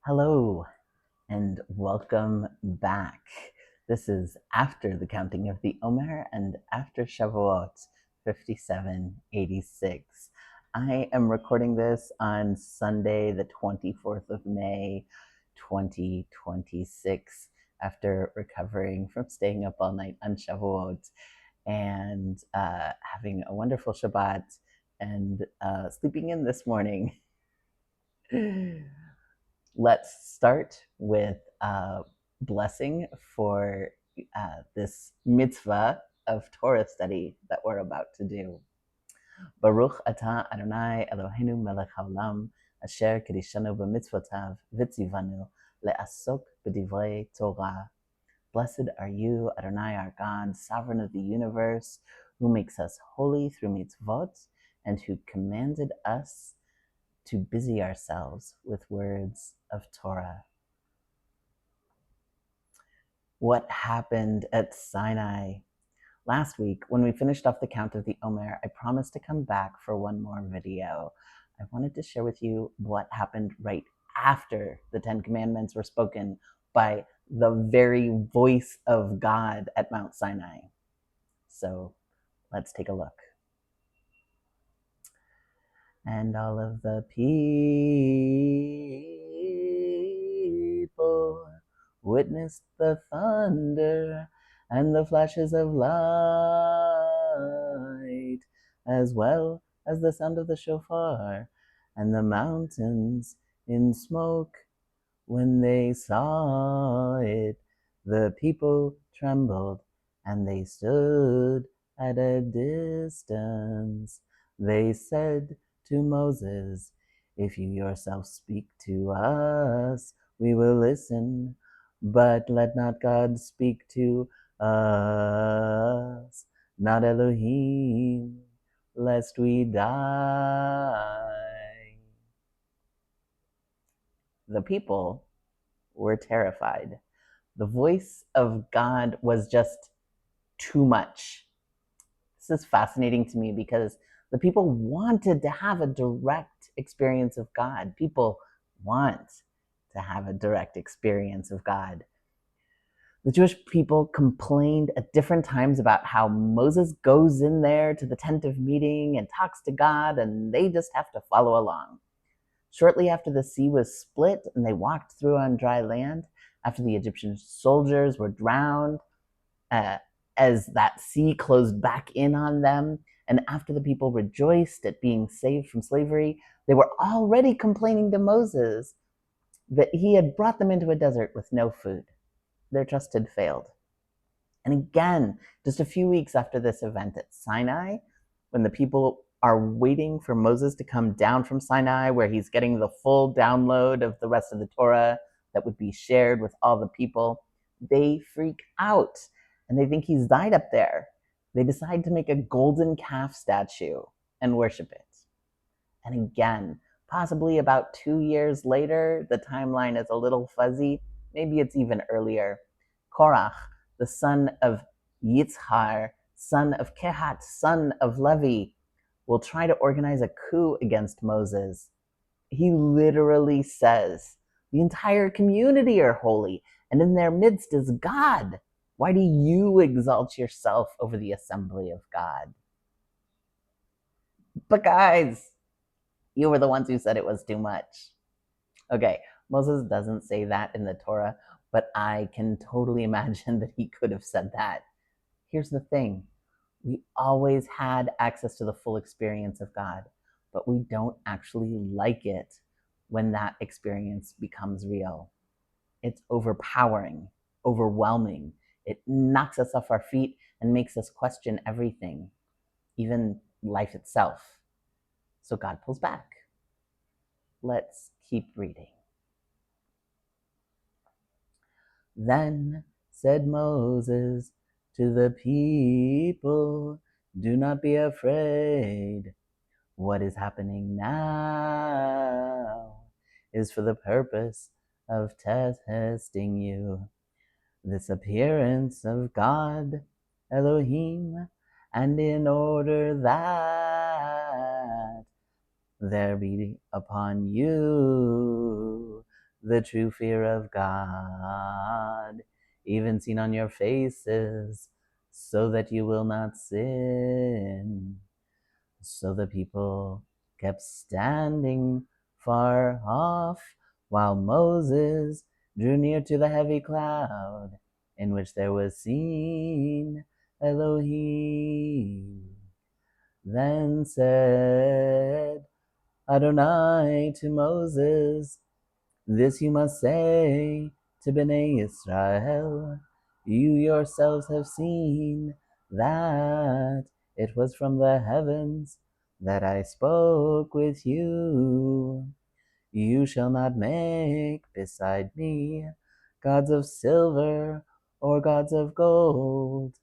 Hello and welcome back. This is after the counting of the Omer and after Shavuot 5786. I am recording this on Sunday, the 24th of May, 2026, after recovering from staying up all night on Shavuot and having a wonderful Shabbat and sleeping in this morning. Let's start with a blessing for this mitzvah of Torah study that we're about to do. Baruch atah Adonai Eloheinu melech haolam asher kedishanu b'mitzvotav v'tzivanu le'asok b'divrei Torah. Blessed are you, Adonai our God, sovereign of the universe, who makes us holy through mitzvot and who commanded us to busy ourselves with words of Torah. What happened at Sinai? Last week, when we finished off the count of the Omer, I promised to come back for one more video. I wanted to share with you what happened right after the Ten Commandments were spoken by the very voice of God at Mount Sinai. So let's take a look. And all of the people witnessed the thunder and the flashes of light, as well as the sound of the shofar, and the mountains in smoke. When they saw it, the people trembled, and they stood at a distance. They said to Moses, "If you yourself speak to us, we will listen, but let not God speak to us, not Elohim, lest we die." The people were terrified. The voice of God was just too much. This is fascinating to me because the people wanted to have a direct experience of God. People want to have a direct experience of God. The Jewish people complained at different times about how Moses goes in there to the tent of meeting and talks to God, and they just have to follow along. Shortly after the sea was split and they walked through on dry land, after the Egyptian soldiers were drowned, as that sea closed back in on them, and after the people rejoiced at being saved from slavery, they were already complaining to Moses that he had brought them into a desert with no food. Their trust had failed. And again, just a few weeks after this event at Sinai, when the people are waiting for Moses to come down from Sinai, where he's getting the full download of the rest of the Torah that would be shared with all the people, they freak out and they think he's died up there. They decide to make a golden calf statue and worship it. And again, possibly about 2 years later, the timeline is a little fuzzy, maybe it's even earlier, Korach, the son of Yitzhar, son of Kehat, son of Levi, will try to organize a coup against Moses. He literally says, the entire community are holy, and in their midst is God. Why do you exalt yourself over the assembly of God? But guys, you were the ones who said it was too much. Okay, Moses doesn't say that in the Torah, but I can totally imagine that he could have said that. Here's the thing. We always had access to the full experience of God, but we don't actually like it when that experience becomes real. It's overpowering, overwhelming. It knocks us off our feet and makes us question everything, even life itself. So God pulls back. Let's keep reading. Then said Moses to the people, "Do not be afraid. What is happening now is for the purpose of testing you. This appearance of God, Elohim, and in order that there be upon you the true fear of God, even seen on your faces, so that you will not sin. So the people kept standing far off while Moses drew near to the heavy cloud in which there was seen Elohim. Then said Adonai to Moses, this you must say to Bnei Israel, you yourselves have seen that it was from the heavens that I spoke with you. You shall not make beside me gods of silver or gods of gold.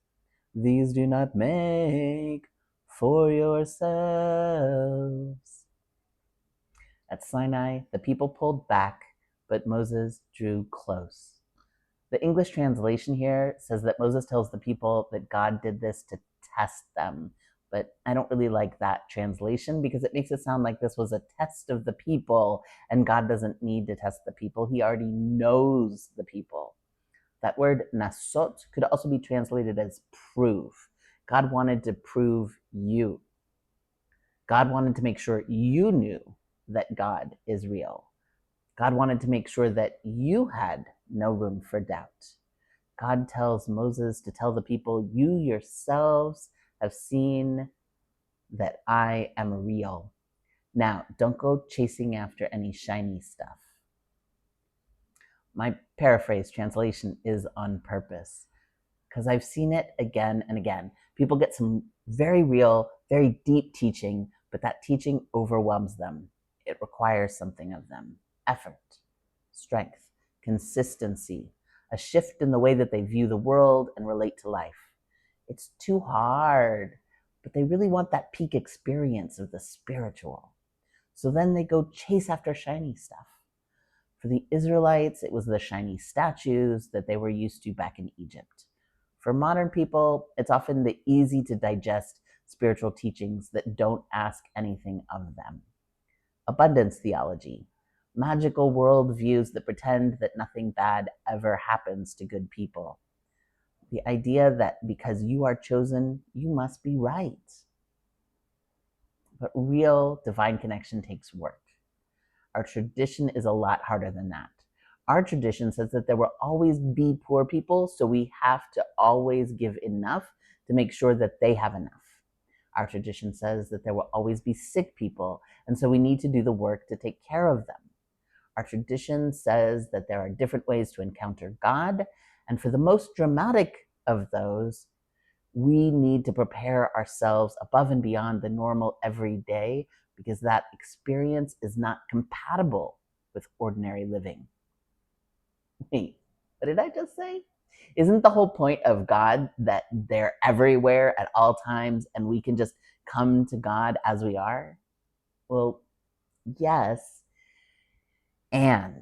These do not make for yourselves. At Sinai, the people pulled back, but Moses drew close. The English translation here says that Moses tells the people that God did this to test them. But I don't really like that translation because it makes it sound like this was a test of the people and God doesn't need to test the people. He already knows the people. That word nasot could also be translated as prove. God wanted to prove you. God wanted to make sure you knew that God is real. God wanted to make sure that you had no room for doubt. God tells Moses to tell the people, you yourselves have seen that I am real. Now, don't go chasing after any shiny stuff. My paraphrase translation is on purpose because I've seen it again and again. People get some very real, very deep teaching, but that teaching overwhelms them. It requires something of them: effort, strength, consistency, a shift in the way that they view the world and relate to life. It's too hard, but they really want that peak experience of the spiritual. So then they go chase after shiny stuff. For the Israelites, it was the shiny statues that they were used to back in Egypt. For modern people, it's often the easy to digest spiritual teachings that don't ask anything of them. Abundance theology, magical worldviews that pretend that nothing bad ever happens to good people. The idea that because you are chosen, you must be right. But real divine connection takes work. Our tradition is a lot harder than that. Our tradition says that there will always be poor people, so we have to always give enough to make sure that they have enough. Our tradition says that there will always be sick people, and so we need to do the work to take care of them. Our tradition says that there are different ways to encounter God, and for the most dramatic of those, we need to prepare ourselves above and beyond the normal everyday because that experience is not compatible with ordinary living. Wait, what did I just say? Isn't the whole point of God that they're everywhere at all times and we can just come to God as we are? Well, yes. And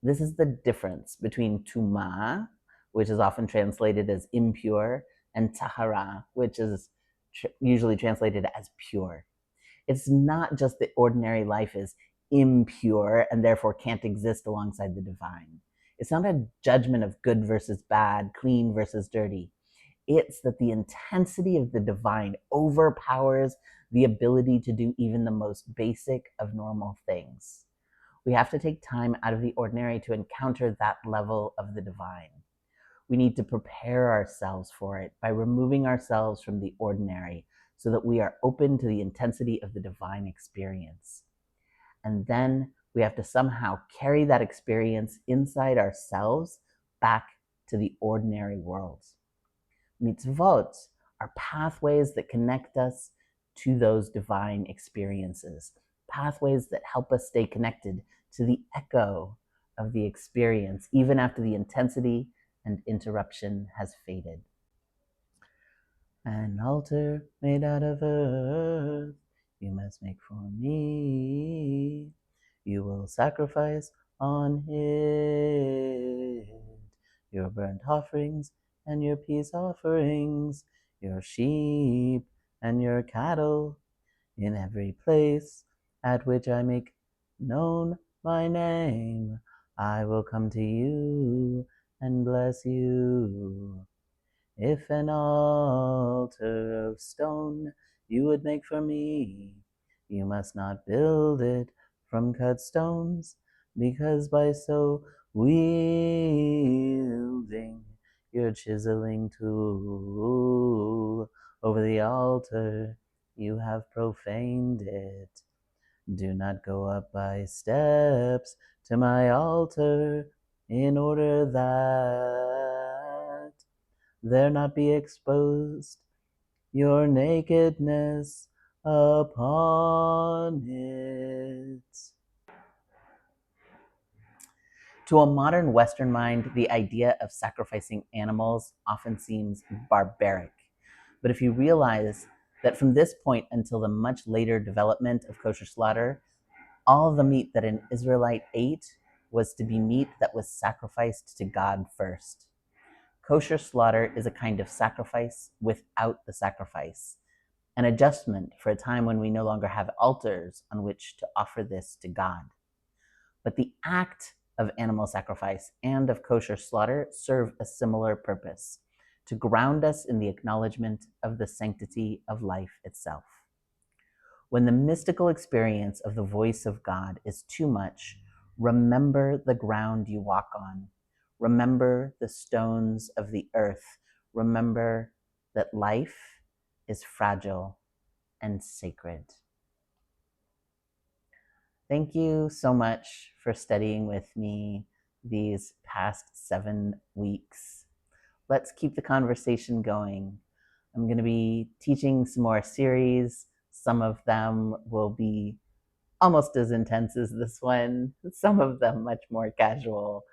this is the difference between tuma, which is often translated as impure, and tahara, which is usually translated as pure. It's not just that ordinary life is impure and therefore can't exist alongside the divine. It's not a judgment of good versus bad, clean versus dirty. It's that the intensity of the divine overpowers the ability to do even the most basic of normal things. We have to take time out of the ordinary to encounter that level of the divine. We need to prepare ourselves for it by removing ourselves from the ordinary so that we are open to the intensity of the divine experience. And then we have to somehow carry that experience inside ourselves back to the ordinary world. Mitzvot are pathways that connect us to those divine experiences, pathways that help us stay connected to the echo of the experience, even after the intensity and interruption has faded. An altar made out of earth you must make for me. You will sacrifice on it your burnt offerings and your peace offerings, your sheep and your cattle, in every place at which I make known my name. I will come to you and bless you. If an altar of stone you would make for me, you must not build it from cut stones, because by so wielding your chiseling tool over the altar, you have profaned it. Do not go up by steps to my altar, in order that there not be exposed your nakedness upon it. To a modern Western mind, the idea of sacrificing animals often seems barbaric. But if you realize that from this point until the much later development of kosher slaughter, all the meat that an Israelite ate was to be meat that was sacrificed to God first. Kosher slaughter is a kind of sacrifice without the sacrifice, an adjustment for a time when we no longer have altars on which to offer this to God. But the act of animal sacrifice and of kosher slaughter serve a similar purpose, to ground us in the acknowledgement of the sanctity of life itself. When the mystical experience of the voice of God is too much, remember the ground you walk on. Remember the stones of the earth. Remember that life is fragile and sacred. Thank you so much for studying with me these past 7 weeks. Let's keep the conversation going. I'm going to be teaching some more series. Some of them will be almost as intense as this one, some of them much more casual.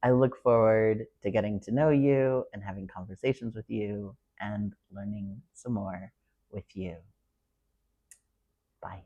I look forward to getting to know you and having conversations with you and learning some more with you. Bye.